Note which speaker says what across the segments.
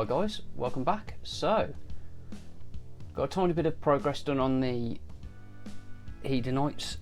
Speaker 1: guys, welcome back. So, got a tiny bit of progress done on the Hedonites.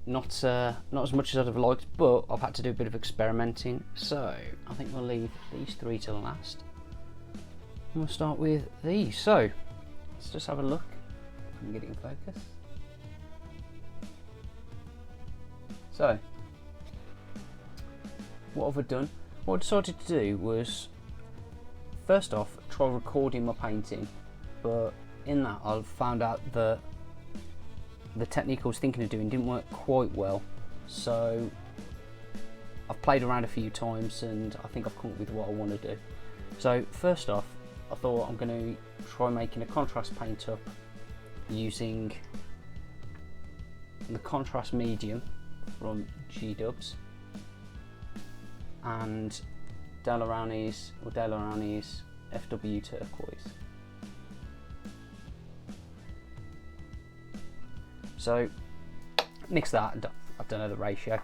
Speaker 1: Not as much as I'd have liked, but I've had to do a bit of experimenting. So, I think we'll leave these three till last. And we'll start with these. So, let's just have a look. I'm getting in focus. So, what have I done? What I decided to do was, first off, try recording my painting, but in that I found out that the technique I was thinking of doing didn't work quite well. So I've played around a few times and I think I've come up with what I want to do. So first off, I thought I'm going to try making a contrast paint up using the contrast medium from G-Dubs and Delarauni's FW turquoise. So mix that, I don't know the ratio,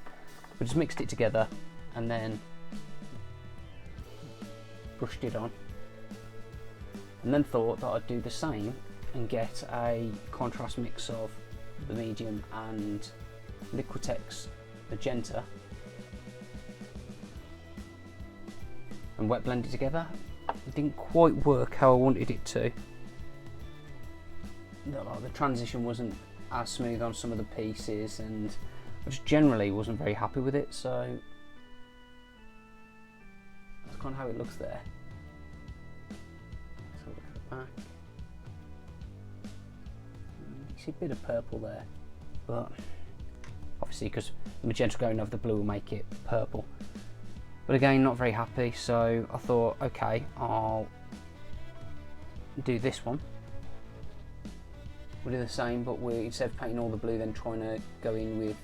Speaker 1: but just mixed it together and then brushed it on, and then thought that I'd do the same and get a contrast mix of the medium and Liquitex magenta and wet blend it together. It didn't quite work how I wanted it to. The transition wasn't as smooth on some of the pieces and I just generally wasn't very happy with it, so that's kind of how it looks there. Let's look at the back. You see a bit of purple there, but obviously because the magenta going over the blue will make it purple. But again, not very happy, so I thought, okay, I'll do this one. We'll do the same, but instead of painting all the blue, then trying to go in with...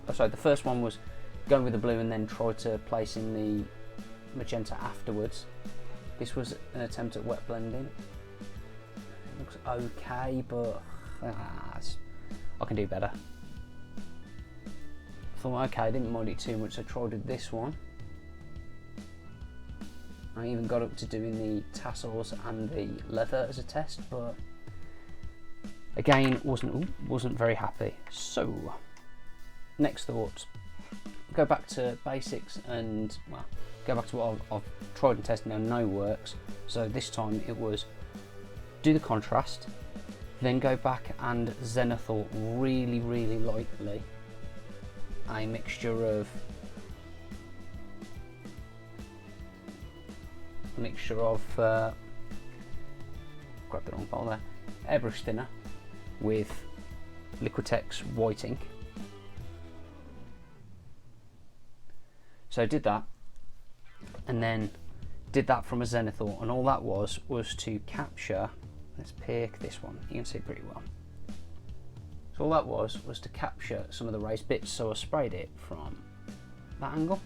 Speaker 1: Oh, sorry, the first one was going with the blue and then try to place in the magenta afterwards. This was an attempt at wet blending. It looks okay, but I can do better. I thought, okay, I didn't mind it too much, so I tried with this one. I even got up to doing the tassels and the leather as a test, but again, wasn't very happy. So, next thoughts. Go back to basics and, well, go back to what I've tried and tested and I know works. So this time it was do the contrast, then go back and zenithal really, really lightly. A mixture of grab the wrong bottle there, airbrush thinner with Liquitex white ink. So I did that and then did that from a zenithal, and all that was to capture, let's pick this one, you can see it pretty well. So all that was to capture some of the raised bits, so I sprayed it from that angle,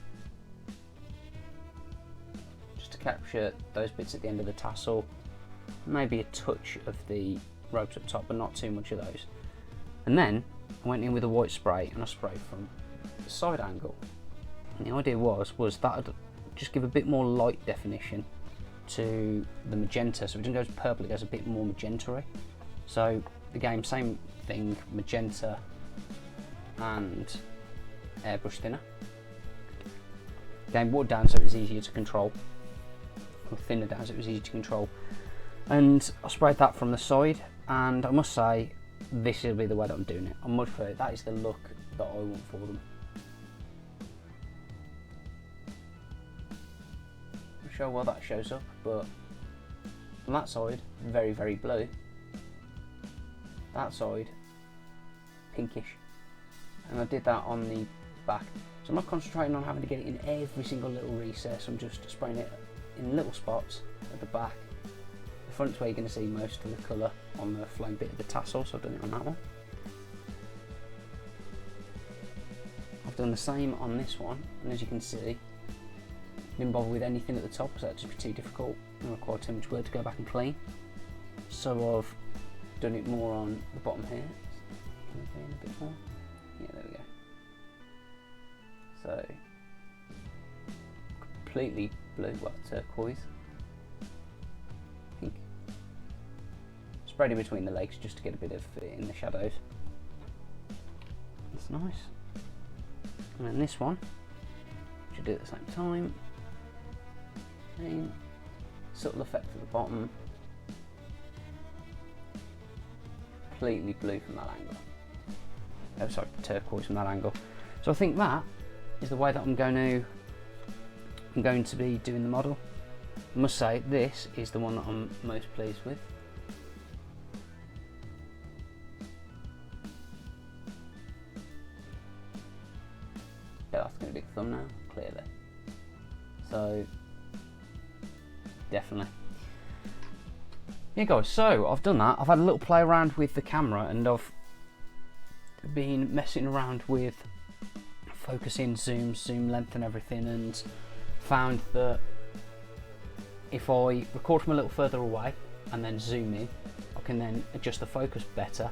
Speaker 1: just to capture those bits at the end of the tassel, maybe a touch of the ropes up top, but not too much of those. And then I went in with a white spray and I sprayed from the side angle. And the idea was that would just give a bit more light definition to the magenta, so it doesn't go purple, it goes a bit more magenta-y. So again, same thing, magenta and airbrush thinner. Again, watered down so it was easier to control, or thinner down so it was easier to control. And I sprayed that from the side, and I must say, this will be the way that I'm doing it. I much prefer it. That is the look that I want for them. I'm not sure why that shows up, but on that side, very, very blue. That side, pinkish. And I did that on the back. So I'm not concentrating on having to get it in every single little recess. I'm just spraying it in little spots at the back. The front's where you're going to see most of the colour on the flame bit of the tassel, so I've done it on that one. I've done the same on this one, and as you can see, didn't bother with anything at the top because that would just be too difficult and require too much work to go back and clean. So I've done it more on the bottom here. Can I clean a bit more? Yeah, there we go. So completely blue, well, turquoise, pink. Spread it between the legs just to get a bit of it in the shadows. That's nice. And then this one, should do it at the same time. And subtle effect at the bottom. Completely blue from that angle. Oh, sorry, turquoise from that angle. So I think that is the way that I'm going to be doing the model. I must say this is the one that I'm most pleased with. Yeah, that's going to be the thumbnail, clearly. So definitely. Yeah guys, so I've done that. I've had a little play around with the camera and I've been messing around with focusing, zoom length and everything, and found that if I record from a little further away and then zoom in, I can then adjust the focus better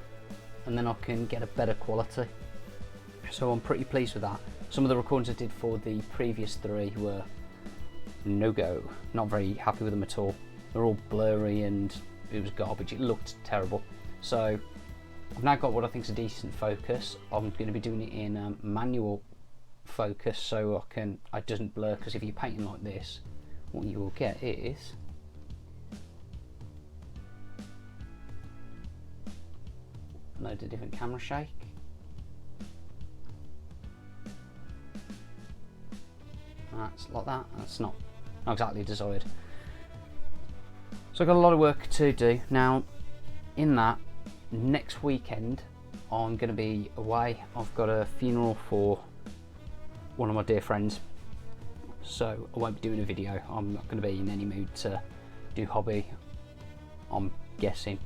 Speaker 1: and then I can get a better quality. So I'm pretty pleased with that. Some of the recordings I did for the previous 3 were no go. Not very happy with them at all. They're all blurry and it was garbage. It looked terrible. So I've now got what I think is a decent focus. I'm going to be doing it in manual focus so it doesn't blur, because if you're painting like this, what you will get is loads of different camera shake. That's like that. That's not exactly desired. So I've got a lot of work to do now. In that, next weekend I'm going to be away. I've got a funeral for one of my dear friends, so I won't be doing a video. I'm not going to be in any mood to do hobby, I'm guessing.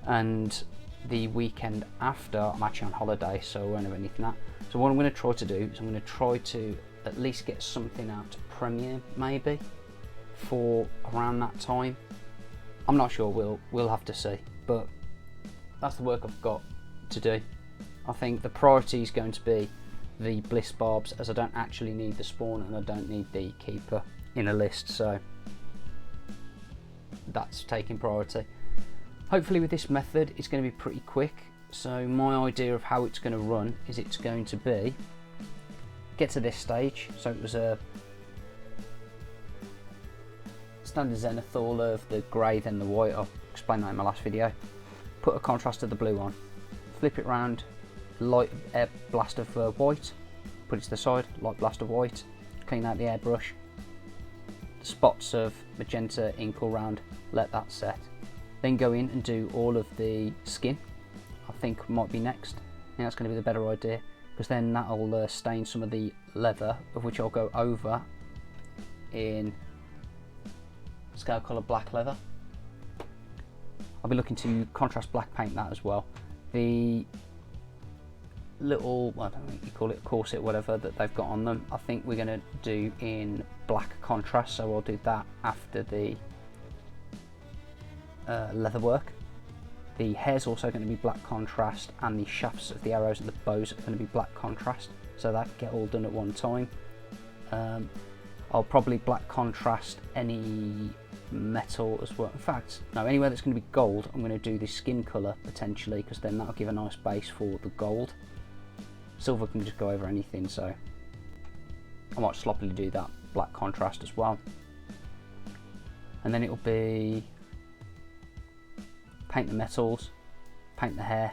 Speaker 1: And the weekend after I'm actually on holiday, so I won't have anything that. So what I'm going to try to do is I'm going to try to at least get something out to premiere, maybe for around that time. I'm not sure, we'll have to see, but that's the work I've got to do. I think the priority is going to be the Bliss barbs, as I don't actually need the spawn and I don't need the keeper in a list, so that's taking priority. Hopefully with this method it's going to be pretty quick. So my idea of how it's going to run is it's going to be get to this stage. So it was a standard zenithal of the grey then the white. I'll explain that in my last video. Put a contrast of the blue on, flip it round, light air blast of white, put it to the side, light blast of white, clean out the airbrush, spots of magenta ink all round, let that set. Then go in and do all of the skin. I think might be next. I think that's going to be the better idea, because then that'll stain some of the leather, of which I'll go over in scale colour black leather. I'll be looking to contrast black paint that as well. The little, I don't know what you call it, corset, whatever, that they've got on them, I think we're going to do in black contrast, so I'll do that after the leather work. The hair's also going to be black contrast, and the shafts of the arrows and the bows are going to be black contrast, so that can get all done at one time. I'll probably black contrast any metal as well. In fact, no, anywhere that's going to be gold, I'm going to do the skin colour potentially, because then that'll give a nice base for the gold. Silver can just go over anything, so I might sloppily do that black contrast as well. And then it'll be paint the metals, paint the hair.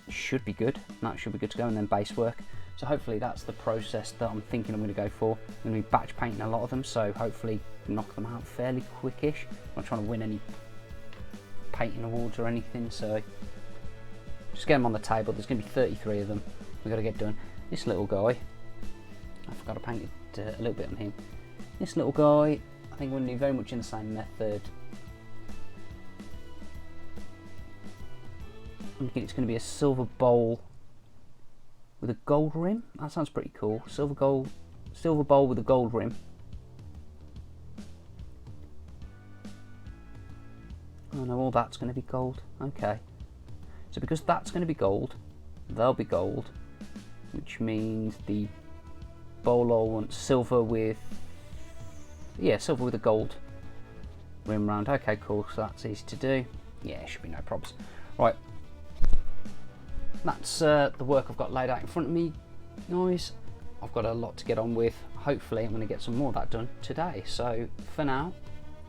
Speaker 1: Should be good. That should be good to go, and then base work. So hopefully that's the process that I'm thinking I'm going to go for. I'm going to be batch painting a lot of them, so hopefully knock them out fairly quickish. I'm not trying to win any painting awards or anything, so just get them on the table. There's going to be 33 of them we've got to get done. This little guy, I forgot to paint it a little bit on him. This little guy, I think we're going to do very much in the same method. I'm thinking it's going to be a silver bowl with a gold rim. That sounds pretty cool. Silver bowl with a gold rim. Oh no, all that's going to be gold. Okay. So because that's going to be gold, they'll be gold, which means the bowl I want silver with, yeah, silver with a gold rim round. Okay, cool, so that's easy to do. Yeah, it should be no problems. Right, that's the work I've got laid out in front of me, guys. I've got a lot to get on with. Hopefully I'm going to get some more of that done today. So for now,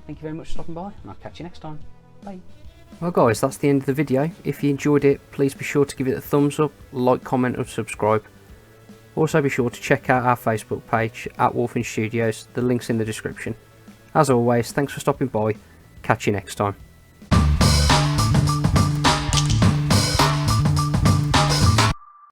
Speaker 1: thank you very much for stopping by, and I'll catch you next time. Bye. Well guys, that's the end of the video. If you enjoyed it, please be sure to give it a thumbs up, like, comment and subscribe. Also be sure to check out our Facebook page at Wolfing Studios, the link's in the description. As always, thanks for stopping by, catch you next time.